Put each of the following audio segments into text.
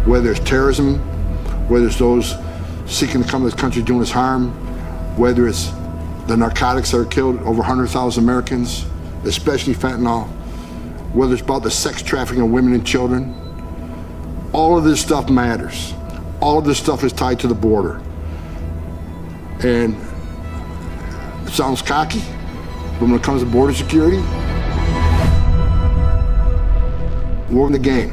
Whether it's terrorism, whether it's those seeking to come to this country doing us harm, whether it's the narcotics that are killed over 100,000 Americans, especially fentanyl, whether it's about the sex trafficking of women and children, all of this stuff matters. All of this stuff is tied to the border. And it sounds cocky, but when it comes to border security, we're in the game.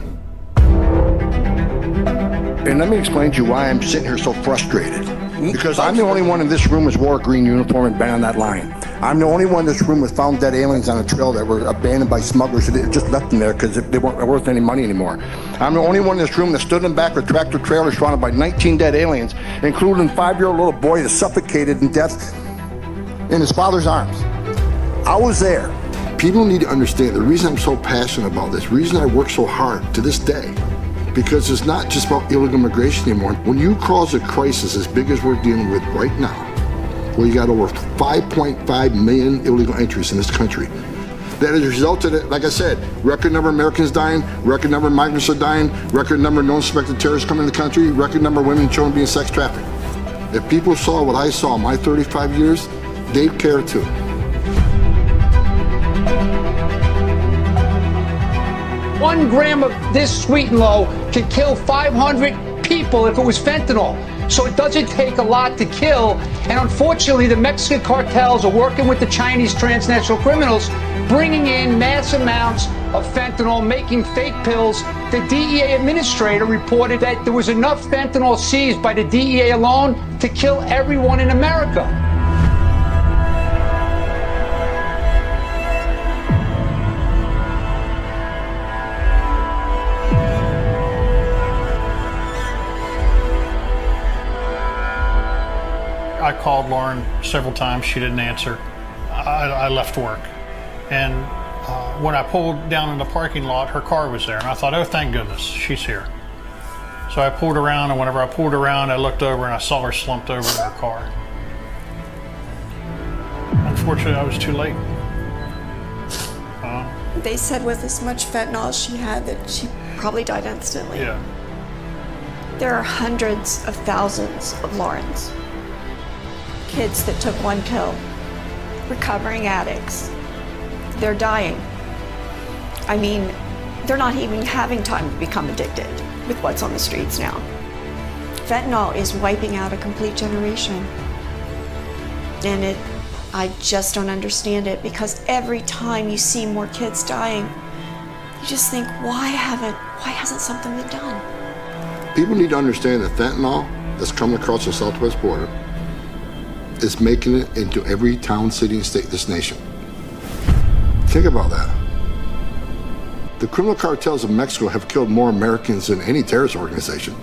And let me explain to you why I'm sitting here so frustrated. Because I'm the only one in this room who's wore a green uniform and been on that line. I'm the only one in this room who found dead aliens on a trail that were abandoned by smugglers who just left them there because they weren't worth any money anymore. I'm the only one in this room that stood in the back of a tractor trailer surrounded by 19 dead aliens, including a 5-year-old little boy that suffocated in death in his father's arms. I was there. People need to understand the reason I'm so passionate about this, the reason I work so hard to this day, because it's not just about illegal immigration anymore. When you cause a crisis as big as we're dealing with right now, where you got over 5.5 million illegal entries in this country, that has resulted in, like I said, record number of Americans dying, record number of migrants are dying, record number of known suspected terrorists coming in the country, record number of women and children being sex trafficked. If people saw what I saw in my 35 years, they'd care too. One gram of this sweet and low could kill 500 people if it was fentanyl. So it doesn't take a lot to kill. And unfortunately, the Mexican cartels are working with the Chinese transnational criminals, bringing in mass amounts of fentanyl, making fake pills. The DEA administrator reported that there was enough fentanyl seized by the DEA alone to kill everyone in America. I called Lauren several times. She didn't answer. I left work. And when I pulled down in the parking lot, her car was there. And I thought, oh, thank goodness, she's here. So I pulled around, and whenever I pulled around, I looked over and I saw her slumped over in her car. Unfortunately, I was too late. They said with as much fentanyl as she had that she probably died instantly. Yeah. There are hundreds of thousands of Laurens. Kids that took one pill, recovering addicts. They're dying. I mean, they're not even having time to become addicted with what's on the streets now. Fentanyl is wiping out a complete generation. And I just don't understand it, because every time you see more kids dying, you just think, why hasn't something been done? People need to understand that fentanyl that's coming across the southwest border is making it into every town, city, and state in this nation. Think about that. The criminal cartels of Mexico have killed more Americans than any terrorist organization.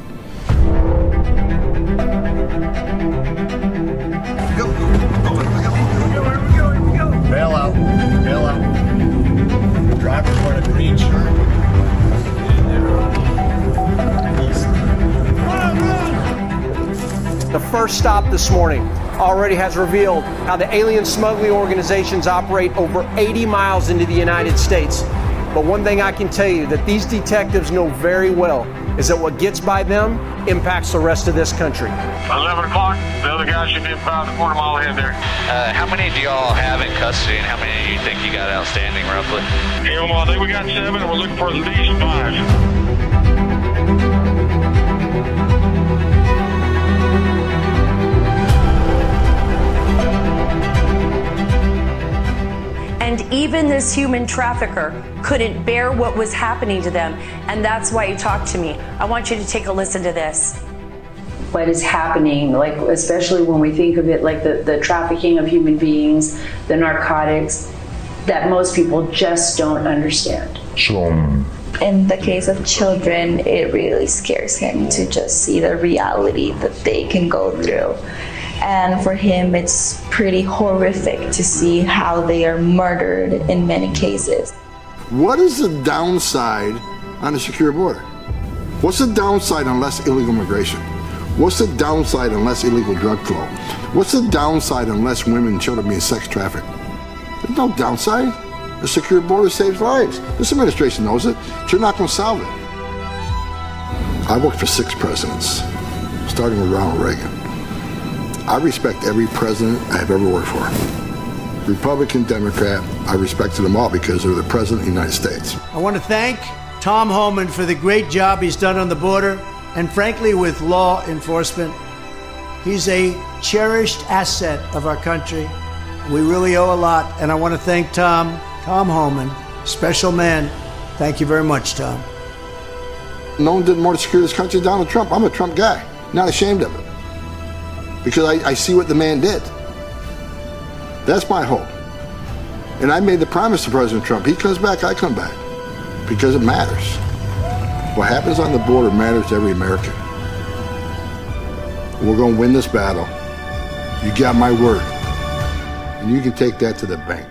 Bail out. Bail out. Driver's wearing a green shirt. The first stop this morning already has revealed how the alien smuggling organizations operate over 80 miles into the United States. But one thing I can tell you that these detectives know very well is that what gets by them impacts the rest of this country. 11 o'clock, the other guy should be about a quarter mile ahead there. How many do y'all have in custody, and how many do you think you got outstanding roughly? Yeah, well, I think we got 7, and we're looking for at least 5. And even this human trafficker couldn't bear what was happening to them. And that's why he talked to me. I want you to take a listen to this. What is happening, like especially when we think of it like the trafficking of human beings, the narcotics, that most people just don't understand. In the case of children, it really scares him to just see the reality that they can go through. And for him, it's pretty horrific to see how they are murdered in many cases. What is the downside on a secure border? What's the downside on less illegal immigration? What's the downside on less illegal drug flow? What's the downside on less women and children being sex trafficked? There's no downside. A secure border saves lives. This administration knows it. But you're not going to solve it. I worked for 6 presidents, starting with Ronald Reagan. I respect every president I have ever worked for. Republican, Democrat, I respected them all because they're the president of the United States. I want to thank Tom Homan for the great job he's done on the border and frankly with law enforcement. He's a cherished asset of our country. We really owe a lot, and I want to thank Tom Homan, special man. Thank you very much, Tom. No one did more to secure this country than Donald Trump. I'm a Trump guy, not ashamed of it. Because I see what the man did. That's my hope. And I made the promise to President Trump, he comes back, I come back. Because it matters. What happens on the border matters to every American. We're going to win this battle. You got my word. And you can take that to the bank.